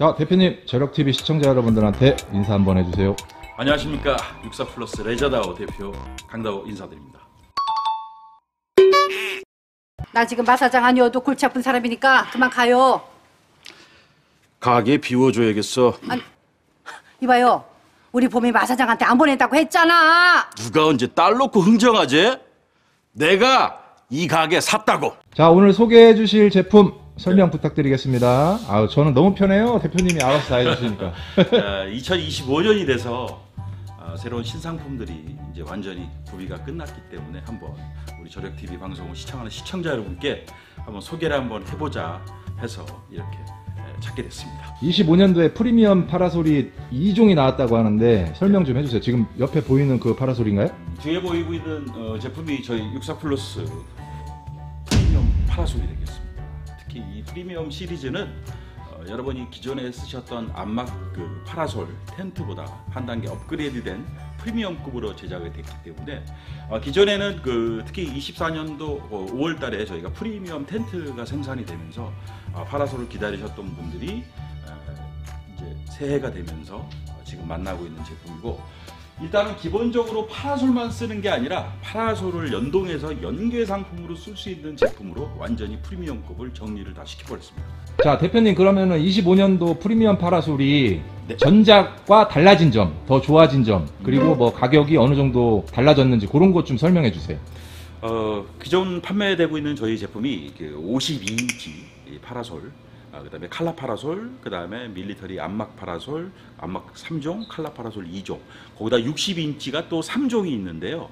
자, 대표님, 저력TV 시청자 여러분들한테 인사 한번 해주세요. 안녕하십니까. 육사플러스 레저다오 대표 강다오 인사드립니다. 나 지금 마사장 아니어도 골치 아픈 사람이니까 그만 가요. 가게 비워줘야겠어. 아니, 이봐요. 우리 봄이 마사장한테 안 보낸다고 했잖아. 누가 언제 딸 놓고 흥정하지? 내가 이 가게 샀다고. 자, 오늘 소개해 주실 제품 설명 부탁드리겠습니다. 아우, 저는 너무 편해요. 대표님이 알아서 다 해주시니까. 2025년이 돼서 새로운 신상품들이 이제 완전히 구비가 끝났기 때문에 한번 우리 저력TV 방송을 시청하는 시청자 여러분께 한번 소개를 한번 해보자 해서 이렇게 찾게 됐습니다. 25년도에 프리미엄 파라솔이 2종이 나왔다고 하는데 설명 좀 해주세요. 지금 옆에 보이는 그 파라솔인가요? 뒤에 보이고 있는 제품이 저희 육사플러스 프리미엄 파라솔이 되겠습니다. 특히 이 프리미엄 시리즈는 여러분이 기존에 쓰셨던 안막 그 파라솔 텐트보다 한 단계 업그레이드된 프리미엄급으로 제작이 됐기 때문에 기존에는 특히 24년도 5월달에 저희가 프리미엄 텐트가 생산이 되면서 파라솔을 기다리셨던 분들이 이제 새해가 되면서 지금 만나고 있는 제품이고, 일단은 기본적으로 파라솔만 쓰는 게 아니라 파라솔을 연동해서 연계 상품으로 쓸 수 있는 제품으로 완전히 프리미엄급을 정리를 다 시켜버렸습니다. 자, 대표님, 그러면은 25년도 프리미엄 파라솔이 네. 전작과 달라진 점, 더 좋아진 점, 그리고 뭐 가격이 어느 정도 달라졌는지 그런 것 좀 설명해 주세요. 기존 판매되고 있는 저희 제품이 52인치 파라솔, 그다음에 칼라 파라솔, 그다음에 밀리터리 안막 파라솔, 안막 3종, 칼라 파라솔 2종, 거기다 60인치가 또 3종이 있는데요.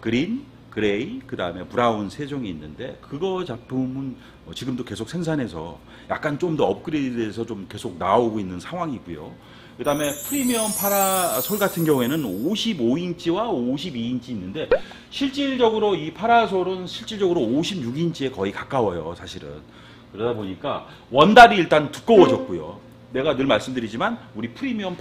그린, 그레이, 그다음에 브라운 3종이 있는데, 그거 작품은 지금도 계속 생산해서 약간 좀 더 업그레이드돼서 좀 계속 나오고 있는 상황이고요. 그다음에 프리미엄 파라솔 같은 경우에는 55인치와 52인치 있는데, 실질적으로 이 파라솔은 실질적으로 56인치에 거의 가까워요, 사실은. 그러다 보니까 원단이 일단 두꺼워졌고요. 내가 늘 말씀드리지만 우리 프리미엄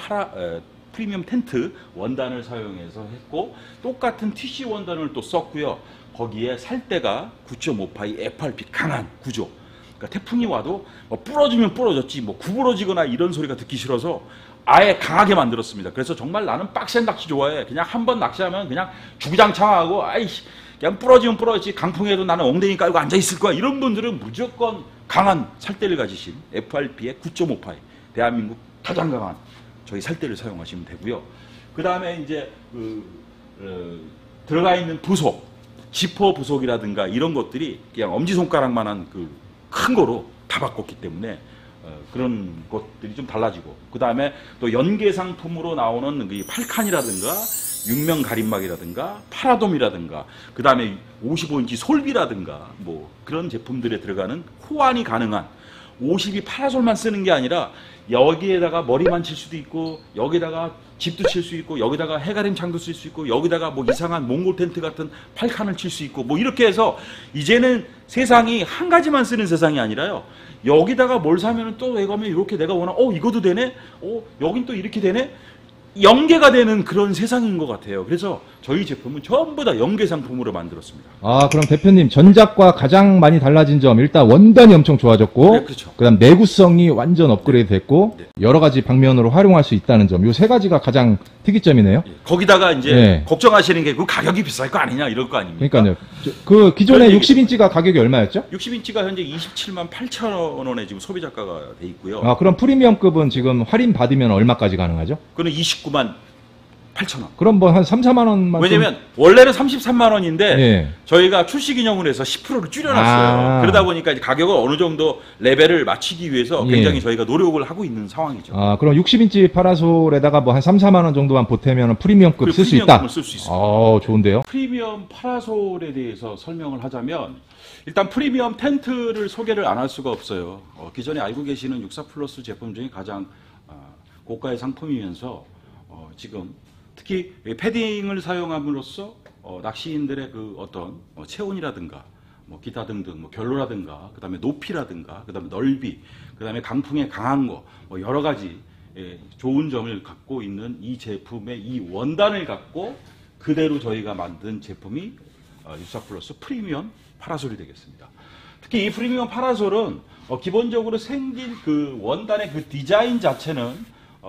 텐트 원단을 사용해서 했고, 똑같은 TC 원단을 또 썼고요. 거기에 살대가 9.5파이 FRP 강한 구조. 그러니까 태풍이 와도 부러지면 부러졌지 뭐 구부러지거나 이런 소리가 듣기 싫어서 아예 강하게 만들었습니다. 그래서 정말 나는 빡센 낚시 좋아해. 그냥 한번 낚시하면 그냥 주구장창하고 아이씨 그냥 부러지면 부러지지, 강풍에도 나는 엉덩이 깔고 앉아있을 거야, 이런 분들은 무조건 강한 살대를 가지신 FRP의 9.5파이 대한민국 가장 강한 저희 살대를 사용하시면 되고요. 그 다음에 이제 들어가 있는 부속, 지퍼 부속이라든가 이런 것들이 그냥 엄지손가락만한 큰 거로 다 바꿨기 때문에 그런 것들이 좀 달라지고, 그 다음에 또 연계 상품으로 나오는 이 팔칸이라든가 육면 가림막이라든가 파라돔이라든가, 그 다음에 55인치 솔비라든가 뭐 그런 제품들에 들어가는 호환이 가능한 52 파라솔만 쓰는 게 아니라 여기에다가 머리만 칠 수도 있고, 여기다가 집도 칠 수 있고, 여기다가 해가림 창도 쓸 수 있고, 여기다가 뭐 이상한 몽골 텐트 같은 팔칸을 칠 수 있고, 뭐 이렇게 해서 이제는 세상이 한 가지만 쓰는 세상이 아니라요, 여기다가 뭘 사면은 또 내가 하면 이렇게 내가 원하는 이거도 되네, 여긴 또 이렇게 되네, 연계가 되는 그런 세상인 것 같아요. 그래서 저희 제품은 전부 다 연계 상품으로 만들었습니다. 아, 그럼 대표님, 전작과 가장 많이 달라진 점, 일단 원단이 엄청 좋아졌고, 네, 그렇죠. 그다음 내구성이 완전 업그레이드 됐고, 네. 여러 가지 방면으로 활용할 수 있다는 점, 요 세 가지가 가장 특이점이네요. 거기다가 이제 네. 걱정하시는 게 그 가격이 비쌀 거 아니냐 이럴 거 아닙니까? 그러니까요. 그 기존에 그런 60인치가 가격이 얼마였죠? 60인치가 현재 27만 8천 원에 지금 소비자가가 돼 있고요. 아, 그럼 프리미엄급은 지금 할인 받으면 얼마까지 가능하죠? 그거는 29만 8천 원. 그럼 뭐 한 3, 4만 원만. 왜냐면 원래는 33만 원인데 예. 저희가 출시 기념으로 해서 10%를 줄여놨어요. 그러다 보니까 이제 가격을 어느 정도 레벨을 맞추기 위해서 굉장히 예. 저희가 노력을 하고 있는 상황이죠. 아, 그럼 60인치 파라솔에다가 뭐 한 3, 4만 원 정도만 보태면 프리미엄급 쓸 수 있다? 프리미엄급을 쓸 수 있습니다. 좋은데요? 프리미엄 파라솔에 대해서 설명을 하자면, 일단 프리미엄 텐트를 소개를 안 할 수가 없어요. 기존에 알고 계시는 육사플러스 제품 중에 가장 고가의 상품이면서 지금 특히 패딩을 사용함으로써 낚시인들의 그 어떤 체온이라든가 뭐 기타 등등 뭐 결로라든가, 그다음에 높이라든가, 그다음에 넓이, 그다음에 강풍에 강한 거, 뭐 여러 가지 좋은 점을 갖고 있는 이 제품의 이 원단을 갖고 그대로 저희가 만든 제품이 육사플러스 프리미엄 파라솔이 되겠습니다. 특히 이 프리미엄 파라솔은 기본적으로 생긴 그 원단의 그 디자인 자체는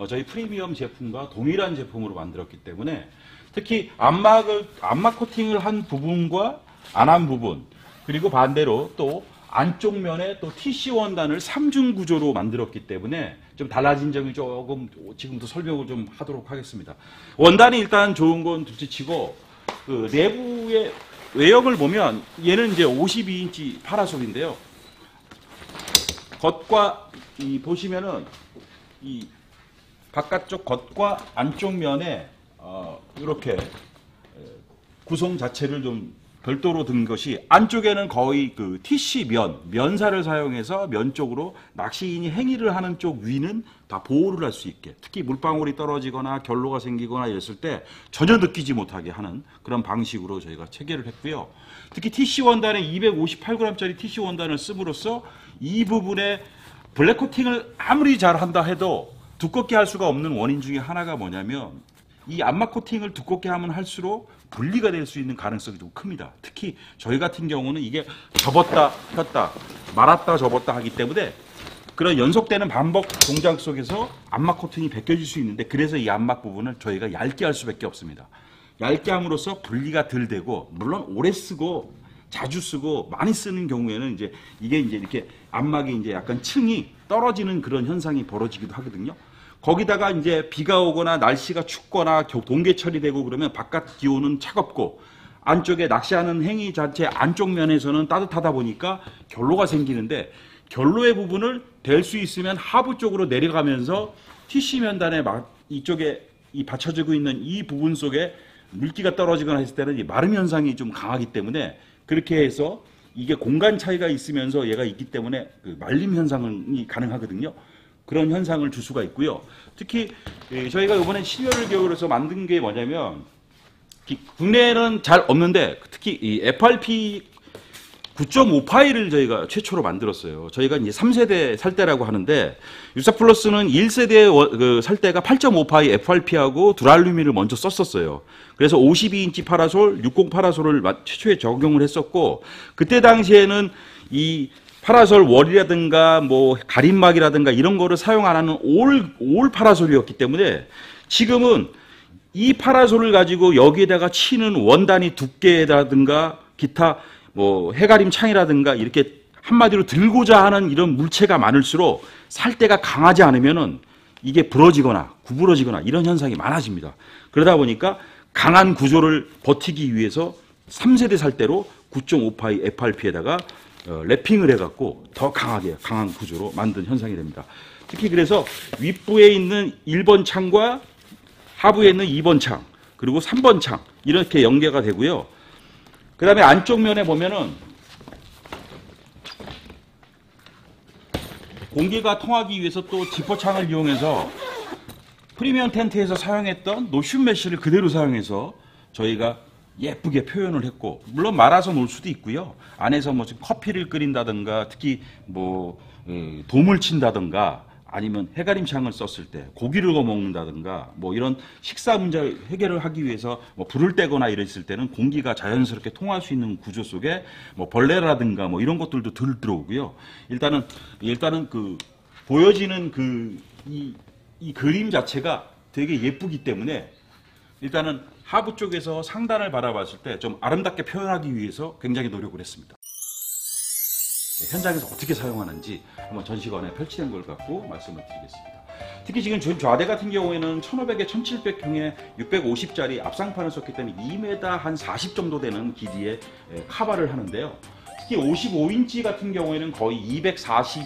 저희 프리미엄 제품과 동일한 제품으로 만들었기 때문에 특히 암막 코팅을 한 부분과 안 한 부분, 그리고 반대로 또 안쪽 면에 또 TC 원단을 3중 구조로 만들었기 때문에 좀 달라진 점이 조금 지금부터 설명을 좀 하도록 하겠습니다. 원단이 일단 좋은 건 둘째치고 그 내부의 외형을 보면 얘는 이제 52인치 파라솔인데요. 겉과 보시면은 이 바깥쪽 겉과 안쪽 면에 이렇게 구성 자체를 좀 별도로 든 것이 안쪽에는 거의 그 TC 면사를 사용해서 면 쪽으로 낚시인이 행위를 하는 쪽 위는 다 보호를 할 수 있게, 특히 물방울이 떨어지거나 결로가 생기거나 이랬을 때 전혀 느끼지 못하게 하는 그런 방식으로 저희가 체계를 했고요. 특히 TC 원단에 258g짜리 TC 원단을 씀으로써 이 부분에 블랙 코팅을 아무리 잘한다 해도 두껍게 할 수가 없는 원인 중에 하나가 뭐냐면 이 암막 코팅을 두껍게 하면 할수록 분리가 될 수 있는 가능성이 좀 큽니다. 특히 저희 같은 경우는 이게 접었다 폈다 말았다 접었다 하기 때문에 그런 연속되는 반복 동작 속에서 암막 코팅이 벗겨질 수 있는데, 그래서 이 암막 부분을 저희가 얇게 할 수밖에 없습니다. 얇게 함으로써 분리가 덜 되고, 물론 오래 쓰고 자주 쓰고 많이 쓰는 경우에는 이게 이렇게 암막이 이제 약간 층이 떨어지는 그런 현상이 벌어지기도 하거든요. 거기다가 이제 비가 오거나 날씨가 춥거나 동계철이 되고 그러면 바깥 기온은 차갑고 안쪽에 낚시하는 행위 자체 안쪽 면에서는 따뜻하다 보니까 결로가 생기는데, 결로의 부분을 댈 수 있으면 하부 쪽으로 내려가면서 TC 면단에 이쪽에 이 받쳐지고 있는 이 부분 속에 물기가 떨어지거나 했을 때는 이 마름 현상이 좀 강하기 때문에, 그렇게 해서 이게 공간 차이가 있으면서 얘가 있기 때문에 그 말림 현상이 가능하거든요. 그런 현상을 줄 수가 있고요. 특히 저희가 이번에 심혈을 기울여서 만든 게 뭐냐면, 국내에는 잘 없는데 특히 이 FRP 9.5 파일을 저희가 최초로 만들었어요. 저희가 이제 3세대 살대라고 하는데, 유사플러스는 1세대 살대가 8.5 파이 FRP하고 두랄루미를 먼저 썼었어요. 그래서 52인치 파라솔, 60 파라솔을 최초에 적용을 했었고, 그때 당시에는 이 파라솔 월이라든가 뭐 가림막이라든가 이런 거를 사용 안 하는 올 파라솔이었기 때문에, 지금은 이 파라솔을 가지고 여기에다가 치는 원단이 두께라든가 기타 뭐 해가림 창이라든가 이렇게 한마디로 들고자 하는 이런 물체가 많을수록 살대가 강하지 않으면은 이게 부러지거나 구부러지거나 이런 현상이 많아집니다. 그러다 보니까 강한 구조를 버티기 위해서 3세대 살대로 9.5파이 FRP에다가 랩핑을 해갖고 더 강한 구조로 만든 현상이 됩니다. 특히 그래서 윗부에 있는 1번 창과 하부에 있는 2번 창, 그리고 3번 창 이렇게 연계가 되고요. 그 다음에 안쪽 면에 보면은 공기가 통하기 위해서 또 지퍼창을 이용해서 프리미엄 텐트에서 사용했던 노션 메쉬를 그대로 사용해서 저희가 예쁘게 표현을 했고, 물론 말아서 놓을 수도 있고요. 안에서 뭐 커피를 끓인다든가, 특히 뭐 돔을 친다든가, 아니면 해가림창을 썼을 때 고기를 구워 먹는다든가, 뭐 이런 식사 문제 해결을 하기 위해서 뭐 불을 떼거나 이랬을 때는 공기가 자연스럽게 통할 수 있는 구조 속에 뭐 벌레라든가 뭐 이런 것들도 덜 들어오고요. 일단은 그 보여지는 이 그림 자체가 되게 예쁘기 때문에, 일단은 하부 쪽에서 상단을 바라봤을 때 좀 아름답게 표현하기 위해서 굉장히 노력을 했습니다. 현장에서 어떻게 사용하는지 한번 전시관에 펼치된 걸 갖고 말씀을 드리겠습니다. 특히 지금 좌대 같은 경우에는 1500에 1700평에 650짜리 앞상판을 썼기 때문에 2m 한 40 정도 되는 길이의 카바를 하는데요. 특히 55인치 같은 경우에는 거의 240,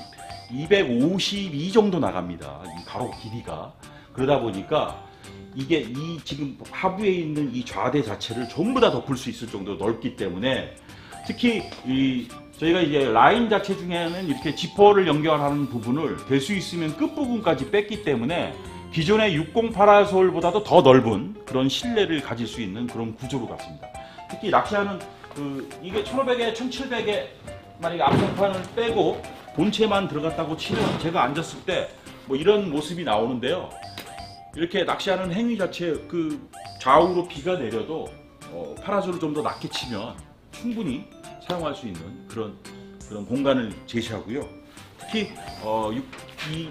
252 정도 나갑니다. 이 가로 길이가. 그러다 보니까 이게 이 지금 하부에 있는 이 좌대 자체를 전부 다 덮을 수 있을 정도로 넓기 때문에, 특히 저희가 이제 라인 자체 중에는 이렇게 지퍼를 연결하는 부분을 될 수 있으면 끝부분까지 뺐기 때문에 기존의 60 파라솔보다도 더 넓은 그런 실내를 가질 수 있는 그런 구조로 갔습니다. 특히 낚시하는 이게 1500에 1700에 만약에 앞선판을 빼고 본체만 들어갔다고 치면 제가 앉았을 때 뭐 이런 모습이 나오는데요. 이렇게 낚시하는 행위 자체 좌우로 비가 내려도 파라솔을 좀 더 낮게 치면 충분히 사용할 수 있는 그런 그런 공간을 제시하고요. 특히 이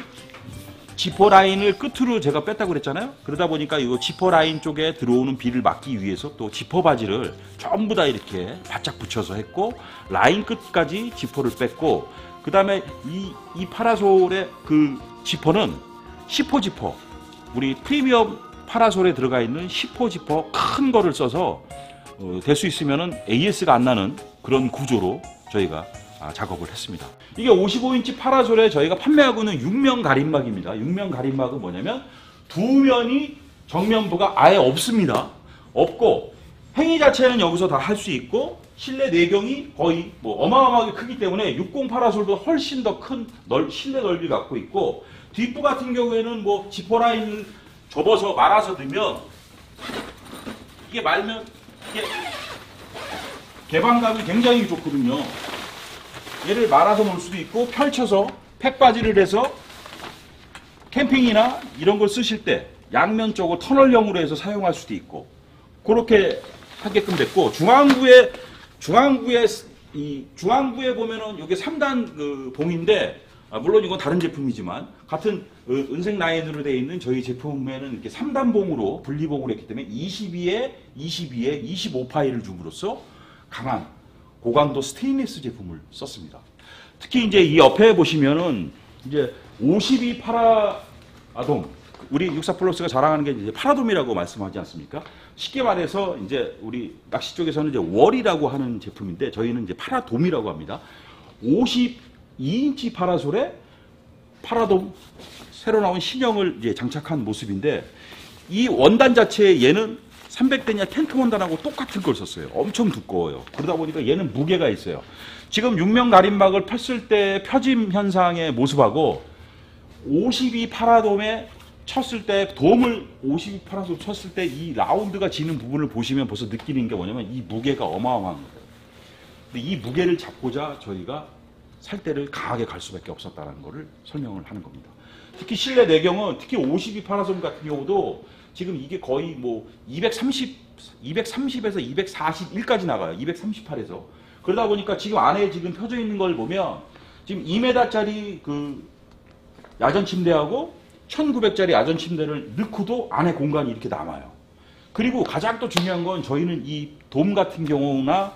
지퍼 라인을 끝으로 제가 뺐다고 그랬잖아요. 그러다 보니까 이 지퍼 라인 쪽에 들어오는 비를 막기 위해서 또 지퍼 바지를 전부 다 이렇게 바짝 붙여서 했고, 라인 끝까지 지퍼를 뺐고, 그 다음에 이 파라솔의 그 지퍼는 10호 지퍼, 우리 프리미엄 파라솔에 들어가 있는 10호 지퍼 큰 거를 써서 될 수 있으면은 AS가 안 나는 그런 구조로 저희가 작업을 했습니다. 이게 55인치 파라솔에 저희가 판매하고 있는 6면 가림막입니다. 6면 가림막은 뭐냐면 두 면이 정면부가 아예 없습니다. 없고 행위 자체는 여기서 다 할 수 있고, 실내 내경이 거의 뭐 어마어마하게 크기 때문에 60 파라솔보다 훨씬 더 큰 실내 넓이를 갖고 있고, 뒷부 같은 경우에는 뭐 지퍼 라인을 접어서 말아서 넣으면 이게 말면 이게 개방감이 굉장히 좋거든요. 얘를 말아서 놓을 수도 있고, 펼쳐서 팩바지를 해서 캠핑이나 이런 걸 쓰실 때 양면 쪽을 터널형으로 해서 사용할 수도 있고, 그렇게 하게끔 됐고, 중앙부에 보면은 이게 3단 그 봉인데, 물론 이건 다른 제품이지만 같은 은색 라인으로 되어 있는 저희 제품에는 이렇게 3단 봉으로 분리봉으로 했기 때문에 22에 25 파일을 줌으로써 강한 고강도 스테인리스 제품을 썼습니다. 특히 이제 이 옆에 보시면은 이제 52 파라돔, 우리 육사 플러스가 자랑하는 게 이제 파라돔이라고 말씀하지 않습니까? 쉽게 말해서 이제 우리 낚시 쪽에서는 이제 월이라고 하는 제품인데, 저희는 이제 파라돔이라고 합니다. 52인치 파라솔에 파라돔 새로 나온 신형을 이제 장착한 모습인데, 이 원단 자체에 얘는 300대냐 텐트 원단하고 똑같은 걸 썼어요. 엄청 두꺼워요. 그러다 보니까 얘는 무게가 있어요. 지금 6면 가림막을 폈을 때 펴짐 현상의 모습하고 52 파라돔에 쳤을 때, 돔을 52 파라돔 쳤을 때 이 라운드가 지는 부분을 보시면 벌써 느끼는 게 뭐냐면 이 무게가 어마어마한 거예요. 근데 이 무게를 잡고자 저희가 살대를 강하게 갈 수밖에 없었다는 것을 설명을 하는 겁니다. 특히 실내 내경은, 특히 52 파라솜 같은 경우도 지금 이게 거의 뭐 230에서 241까지 나가요. 238에서. 그러다 보니까 지금 안에 지금 펴져 있는 걸 보면 지금 2m짜리 그 야전 침대하고 1900짜리 야전 침대를 넣고도 안에 공간이 이렇게 남아요. 그리고 가장 또 중요한 건, 저희는 이 돔 같은 경우나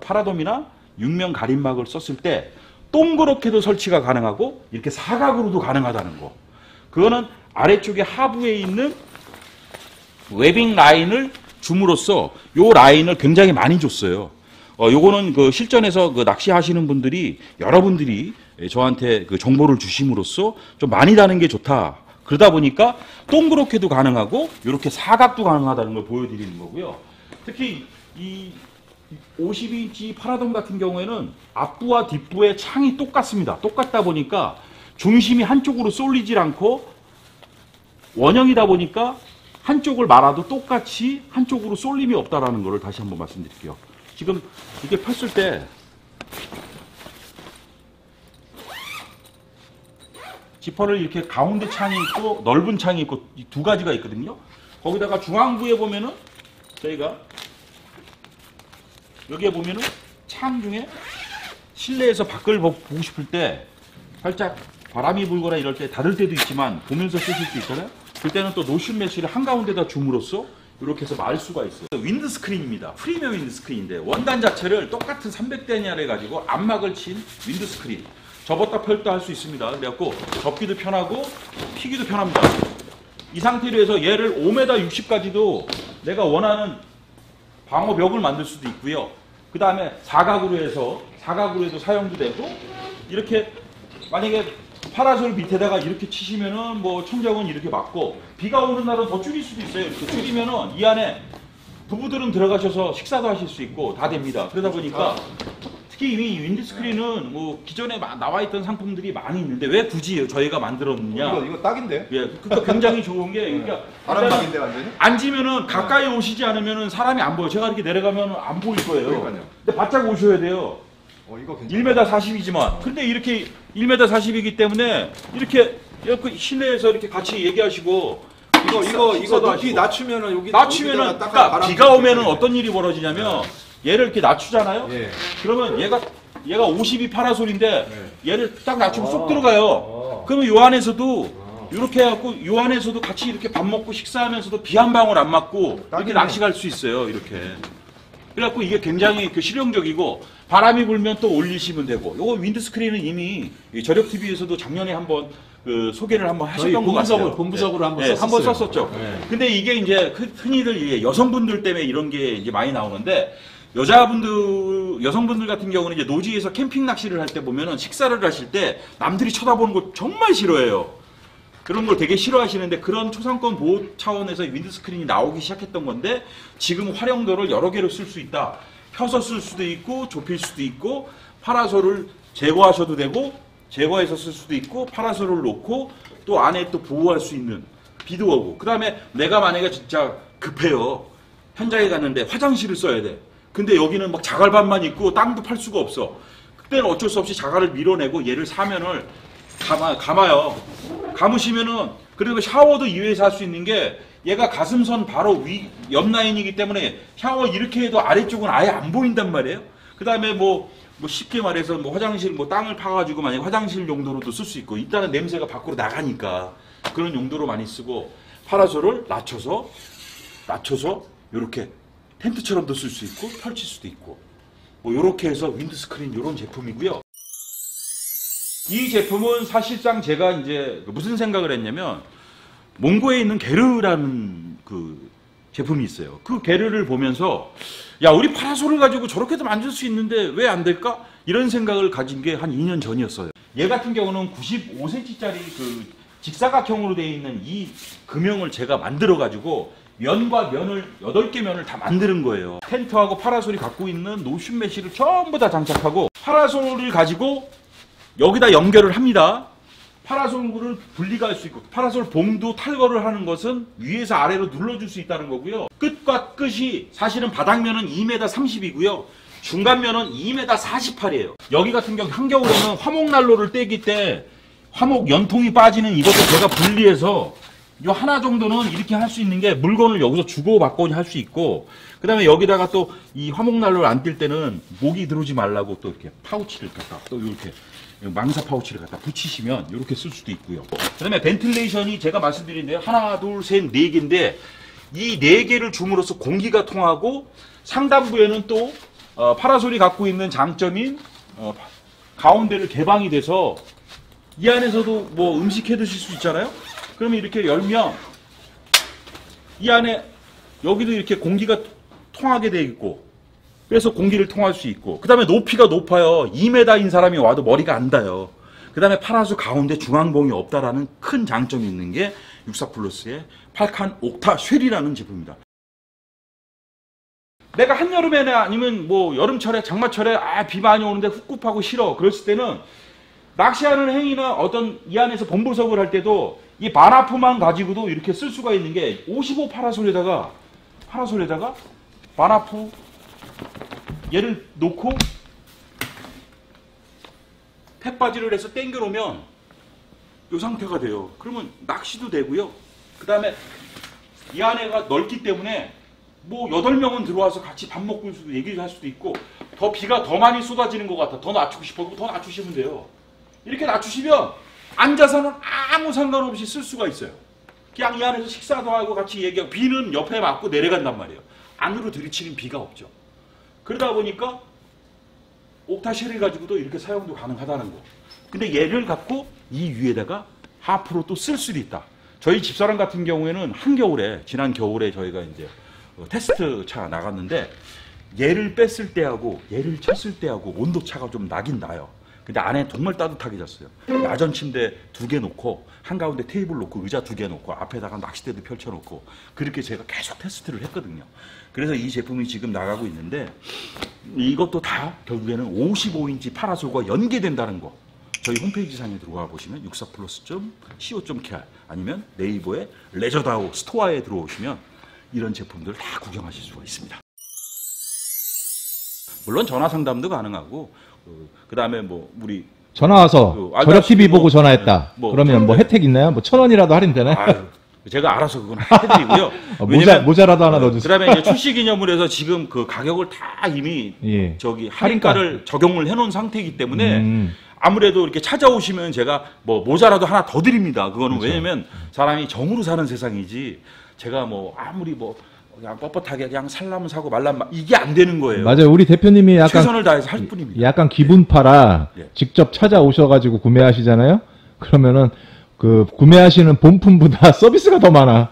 파라돔이나 6면 가림막을 썼을 때 동그랗게도 설치가 가능하고 이렇게 사각으로도 가능하다는 거. 그거는 아래쪽에 하부에 있는 웨빙 라인을 줌으로써 요 라인을 굉장히 많이 줬어요. 요거는 그 실전에서 그 낚시하시는 분들이, 여러분들이 저한테 그 정보를 주심으로써 좀 많이 다는 게 좋다. 그러다 보니까 동그랗게도 가능하고 이렇게 사각도 가능하다는 걸 보여드리는 거고요. 특히 이 52인치 파라돔 같은 경우에는 앞부와 뒷부의 창이 똑같습니다. 똑같다 보니까 중심이 한쪽으로 쏠리질 않고, 원형이다 보니까 한쪽을 말아도 똑같이 한쪽으로 쏠림이 없다라는 것을 다시 한번 말씀드릴게요. 지금 이게 폈을 때 지퍼를 이렇게 가운데 창이 있고 넓은 창이 있고 두 가지가 있거든요. 거기다가 중앙부에 보면은 저희가 여기에 보면은 창 중에 실내에서 밖을 보고 싶을 때 살짝 바람이 불거나 이럴 때 닫을 때도 있지만 보면서 쓰실 수 있잖아요. 그때는 또 노션 메쉬를 한가운데다 줌으로써 이렇게 해서 말 수가 있어요. 윈드 스크린입니다. 프리미엄 윈드 스크린인데, 원단 자체를 똑같은 300대냐를 가지고 암막을 친 윈드 스크린. 접었다 펼다 할 수 있습니다. 그래갖고 접기도 편하고 피기도 편합니다. 이 상태로 해서 얘를 5m 60까지도 내가 원하는 방어벽을 만들 수도 있고요. 그 다음에 사각으로 해서 사각으로 해도 사용도 되고, 이렇게 만약에 파라솔 밑에다가 이렇게 치시면은 뭐 천정은 이렇게 맞고, 비가 오는 날은 더 줄일 수도 있어요. 이렇게 줄이면은 이 안에 부부들은 들어가셔서 식사도 하실 수 있고 다 됩니다. 그러다 보니까 특히 이 윈드 스크린은 뭐 기존에 나와 있던 상품들이 많이 있는데 왜 굳이 저희가 만들었느냐? 이거 딱인데? 예, 그러니까 굉장히 좋은 게, 그러니까 바람막인데 완전히? 앉으면은 가까이 오시지 않으면은 사람이 안 보여. 제가 이렇게 내려가면 안 보일 거예요. 그러니까요. 근데 바짝 오셔야 돼요. 이거 괜찮아. 1m 40이지만, 근데 이렇게 1m 40이기 때문에 이렇게 실내에서 이렇게 같이 얘기하시고, 이거 식사도 높이 하시고. 낮추면은 여기 낮추면은, 그러니까 비가 오면은 어떤 일이 벌어지냐면 얘를 이렇게 낮추잖아요. 예. 그러면 얘가 얘가 52 파라솔인데 얘를 딱 낮추면 쏙 들어가요. 그러면 요 안에서도 이렇게 해갖고 요 안에서도 같이 이렇게 밥 먹고 식사하면서도 비 한 방울 안 맞고 이렇게 낚시 갈 수 있어요. 이렇게. 그래갖고 이게 굉장히 그 실용적이고 바람이 불면 또 올리시면 되고 요거 윈드스크린은 이미 이 저력TV에서도 작년에 한번 그 소개를 한번 하셨던 것 같아요. 본부적으로 한번 네, 썼었어요. 한번 썼었죠. 네. 근데 이게 이제 흔히들 이게 여성분들 때문에 이런 게 이제 많이 나오는데 여성분들 같은 경우는 이제 노지에서 캠핑 낚시를 할 때 보면은 식사를 하실 때 남들이 쳐다보는 걸 정말 싫어해요. 그런 걸 되게 싫어하시는데 그런 초상권 보호 차원에서 윈드스크린이 나오기 시작했던 건데 지금 활용도를 여러 개로 쓸 수 있다. 펴서 쓸 수도 있고 좁힐 수도 있고 파라솔을 제거하셔도 되고 제거해서 쓸 수도 있고 파라솔을 놓고 또 안에 또 보호할 수 있는 비도 오고 그 다음에 내가 만약에 진짜 급해요. 현장에 갔는데 화장실을 써야 돼. 근데 여기는 막 자갈밭만 있고 땅도 팔 수가 없어. 그때는 어쩔 수 없이 자갈을 밀어내고 얘를 사면을 감아요. 감으시면은 그리고 샤워도 이외에서 할 수 있는 게 얘가 가슴선 바로 옆 라인이기 때문에 샤워 이렇게 해도 아래쪽은 아예 안 보인단 말이에요. 그 다음에 뭐 쉽게 말해서 뭐 화장실 뭐 땅을 파가지고 만약 화장실 용도로도 쓸 수 있고 일단은 냄새가 밖으로 나가니까 그런 용도로 많이 쓰고 파라솔을 낮춰서 이렇게 텐트처럼도 쓸 수 있고 펼칠 수도 있고 뭐 이렇게 해서 윈드스크린 이런 제품이고요. 이 제품은 사실상 제가 이제 무슨 생각을 했냐면 몽고에 있는 게르라는 그 제품이 있어요. 그 게르를 보면서 야 우리 파라솔을 가지고 저렇게도 만들 수 있는데 왜 안 될까? 이런 생각을 가진 게 한 2년 전이었어요. 얘 같은 경우는 95cm짜리 그 직사각형으로 되어 있는 이 금형을 제가 만들어 가지고 면과 면을 8개 면을 다 만드는 거예요. 텐트하고 파라솔이 갖고 있는 노션 메쉬를 전부 다 장착하고 파라솔을 가지고 여기다 연결을 합니다. 파라솔을 분리가 할 수 있고 파라솔 봉도 탈거를 하는 것은 위에서 아래로 눌러줄 수 있다는 거고요. 끝과 끝이 사실은 바닥면은 2m 30이고요. 중간면은 2m 48이에요. 여기 같은 경우 한겨울에는 화목난로를 떼기 때 화목 연통이 빠지는 이것도 제가 분리해서 요 하나 정도는 이렇게 할 수 있는 게 물건을 여기서 주고받고 할 수 있고 그 다음에 여기다가 또 이 화목난로를 안 뛸 때는 모기 들어오지 말라고 또 이렇게 파우치를 갖다 또 이렇게 망사 파우치를 갖다 붙이시면 이렇게 쓸 수도 있고요. 그 다음에 벤틸레이션이 제가 말씀드린 대로 하나 둘 셋 네 개인데 이 네 개를 줌으로써 공기가 통하고 상단부에는 또 파라솔이 갖고 있는 장점인 가운데를 개방이 돼서 이 안에서도 뭐 음식 해 드실 수 있잖아요. 그러면 이렇게 열면 이 안에 여기도 이렇게 공기가 통하게 돼 있고 그래서 공기를 통할 수 있고 그 다음에 높이가 높아요. 2m인 사람이 와도 머리가 안 닿아요. 그 다음에 파라솔 가운데 중앙봉이 없다라는 큰 장점이 있는 게 64플러스의 팔칸 옥타 쉘이라는 제품입니다. 내가 한여름에나 아니면 뭐 여름철에 장마철에 비 많이 오는데 훅굽하고 싫어 그랬을 때는 낚시하는 행위나 어떤 이 안에서 본보석을 할 때도 이 바나프만 가지고도 이렇게 쓸 수가 있는 게 55 파라솔에다가 바나프 얘를 놓고 팩바지를 해서 당겨 놓으면 이 상태가 돼요. 그러면 낚시도 되고요. 그 다음에 이 안에가 넓기 때문에 뭐 8명은 들어와서 같이 밥 먹고 얘기를 할 수도 있고 더 비가 더 많이 쏟아지는 것 같아. 더 낮추고 싶어. 더 낮추시면 돼요. 이렇게 낮추시면 앉아서는 아무 상관없이 쓸 수가 있어요. 그냥 이 안에서 식사도 하고 같이 얘기하고 비는 옆에 맞고 내려간단 말이에요. 안으로 들이치는 비가 없죠. 그러다 보니까 옥타쉘을 가지고도 이렇게 사용도 가능하다는 거. 근데 얘를 갖고 이 위에다가 하프로 또 쓸 수도 있다. 저희 집사람 같은 경우에는 한겨울에 지난 겨울에 저희가 이제 테스트 차 나갔는데 얘를 뺐을 때하고 얘를 쳤을 때하고 온도 차가 좀 나긴 나요. 근데 안에 정말 따뜻하게 잤어요. 야전 침대 2개 놓고 한가운데 테이블 놓고 의자 2개 놓고 앞에다가 낚싯대도 펼쳐놓고 그렇게 제가 계속 테스트를 했거든요. 그래서 이 제품이 지금 나가고 있는데 이것도 다 결국에는 55인치 파라솔과 연계된다는 거. 저희 홈페이지 상에 들어가 보시면 64플러스.co.kr 아니면 네이버에 레저다오 스토어에 들어오시면 이런 제품들 다 구경하실 수가 있습니다. 물론 전화 상담도 가능하고 그 다음에 뭐 우리 전화 와서 저력 TV 보고 전화했다. 그러면 뭐 혜택 있나요? 뭐 1,000원이라도 할인되나요? 아유, 제가 알아서 그건 해드리고요. 모자라도 하나 넣어주세요. 그다음에 이제 출시 기념물에서 지금 그 가격을 다 이미 예. 저기 할인가를 적용을 해놓은 상태이기 때문에 아무래도 이렇게 찾아오시면 제가 뭐 모자라도 하나 더 드립니다. 그거는 그렇죠. 왜냐면 사람이 정으로 사는 세상이지 제가 뭐 아무리 뭐 그냥 뻣뻣하게 그냥 살라면 사고 말라면 이게 안 되는 거예요. 맞아요. 우리 대표님이 약간 최선을 다해서 할 뿐입니다. 약간 기분파라 예. 직접 찾아오셔가지고 구매하시잖아요. 그러면은 그 구매하시는 본품보다 서비스가 더 많아.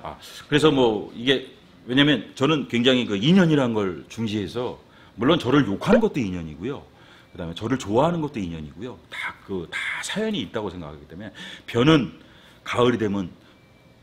그래서 뭐 이게 왜냐면 저는 굉장히 그 인연이라는 걸 중시해서 물론 저를 욕하는 것도 인연이고요. 그다음에 저를 좋아하는 것도 인연이고요. 다 사연이 있다고 생각하기 때문에 변은 가을이 되면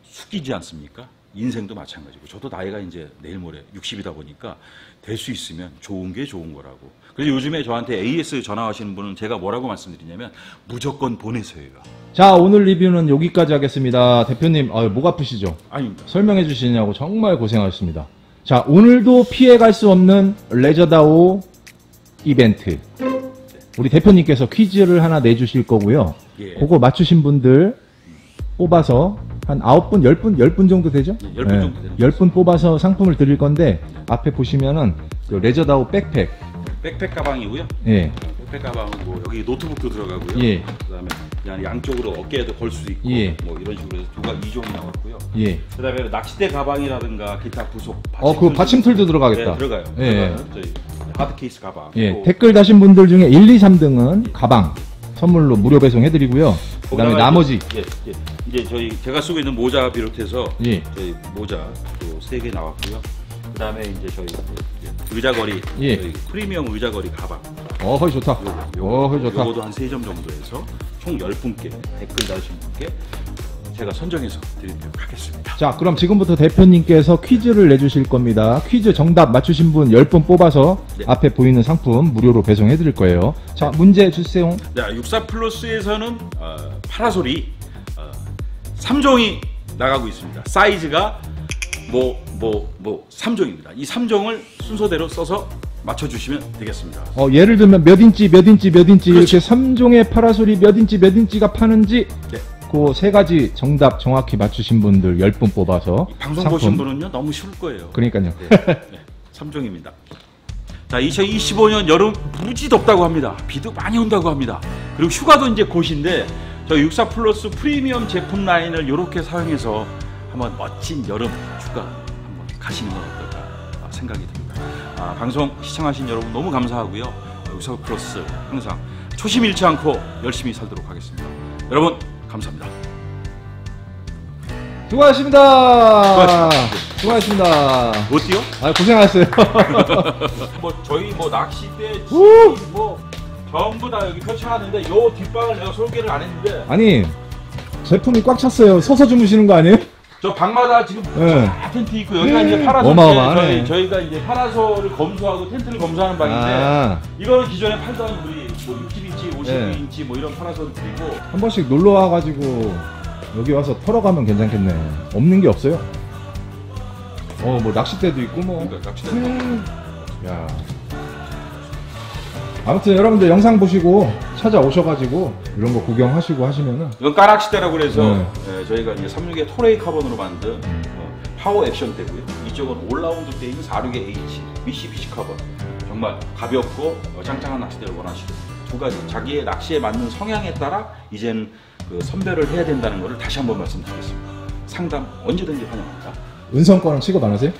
숙이지 않습니까? 인생도 마찬가지고 저도 나이가 이제 내일 모레 60이다 보니까 될 수 있으면 좋은 게 좋은 거라고. 그래서 요즘에 저한테 AS 전화하시는 분은 제가 뭐라고 말씀드리냐면 무조건 보내세요. 자, 오늘 리뷰는 여기까지 하겠습니다. 대표님, 목 아프시죠? 아닙니다. 설명해 주시냐고 정말 고생하셨습니다. 자, 오늘도 피해갈 수 없는 레저다오 이벤트. 우리 대표님께서 퀴즈를 하나 내주실 거고요. 예. 그거 맞추신 분들 뽑아서 한 9분, 10분 정도 되죠? 예, 10분 정도 되는 10분 뽑아서 상품을 드릴 건데 앞에 보시면은 그 레저다오 백팩. 백팩 가방이고요. 예. 백팩 가방은 뭐 여기 노트북도 들어가고요. 예. 그다음에 그냥 양쪽으로 어깨에도 걸 수도 있고 예. 뭐 이런 식으로 해서 두가 2종이 나왔고요. 예. 그다음에 낚싯대 가방이라든가 기타 부속 그 받침틀도 들어가겠다. 네, 들어가요. 예. 들어가요. 저희 하드 케이스 가방. 예. 또 댓글 다신 분들 중에 1, 2, 3등은 가방 선물로 무료 배송해 드리고요. 그다음에 거기다가 나머지 이제 제가 쓰고 있는 모자 비롯해서 예. 저희 모자 또 3개 나왔고요. 그다음에 이제 저희 의자걸이 예. 저희 프리미엄 의자걸이 가방. 허이 좋다. 허이 좋다. 요거도 한 3점 정도 해서 총 10분께 댓글 다신 분께 제가 선정해서 드리도록 하겠습니다. 자, 그럼 지금부터 대표님께서 퀴즈를 내주실 겁니다. 퀴즈 정답 맞추신 분 10분 뽑아서 네. 앞에 보이는 상품 무료로 배송해 드릴 거예요. 자, 문제 주세요. 자, 64 플러스에서는 파라솔이 3종이 나가고 있습니다. 사이즈가 3종입니다. 이 3종을 순서대로 써서 맞춰주시면 되겠습니다. 예를 들면 몇 인치 그렇죠. 이렇게 3종의 파라솔이 몇 인치가 파는지 네. 그 세 가지 정답 정확히 맞추신 분들 10분 뽑아서 방송 상품. 보신 분은요 너무 쉬울 거예요. 그러니까요. 네, 3종입니다. 자, 2025년 여름 무지 덥다고 합니다. 비도 많이 온다고 합니다. 그리고 휴가도 이제 곧인데 저희 64 플러스 프리미엄 제품 라인을 이렇게 사용해서 한번 멋진 여름 휴가 한번 가시는 건 어떨까 생각이 듭니다. 방송 시청하신 여러분 너무 감사하고요. 64 플러스 항상 초심 잃지 않고 열심히 살도록 하겠습니다. 여러분 감사합니다. 수고하셨습니다. 수고하셨습니다. 못 뛰어? 고생하셨어요. 저희 낚싯대 우! 전부 다 여기 펼쳐놨는데 요 뒷방을 내가 소개를 안 했는데 아니, 제품이 꽉 찼어요. 서서 주무시는 거 아니에요? 저 방마다 지금 네. 다 텐트 있고 여기가 이제 파라솔 어마어마하네. 저희가 이제 파라솔을 검수하고 텐트를 검수하는 방인데 이거는 기존에 팔던 우리 60인치, 52인치 뭐 이런 파라솔을 드리고 한 번씩 놀러 와가지고 여기 와서 털어가면 괜찮겠네. 없는 게 없어요. 낚싯대도 있고 그러니까 낚싯대 야. 아무튼 여러분들 영상 보시고 찾아오셔가지고 이런 거 구경하시고 하시면은 이건 까낚싯대라고 그래서 네. 저희가 이제 36의 토레이 카본으로 만든 파워 액션 대고요. 이쪽은 올라운드 대인 46의 H 미시비시 카본. 정말 가볍고 짱짱한 낚싯대를 원하시고 두 가지 자기의 낚시에 맞는 성향에 따라 이제는 그 선별을 해야 된다는 것을 다시 한번 말씀드리겠습니다. 상담 언제든지 환영합니다. 은성권은 취급 안 하세요?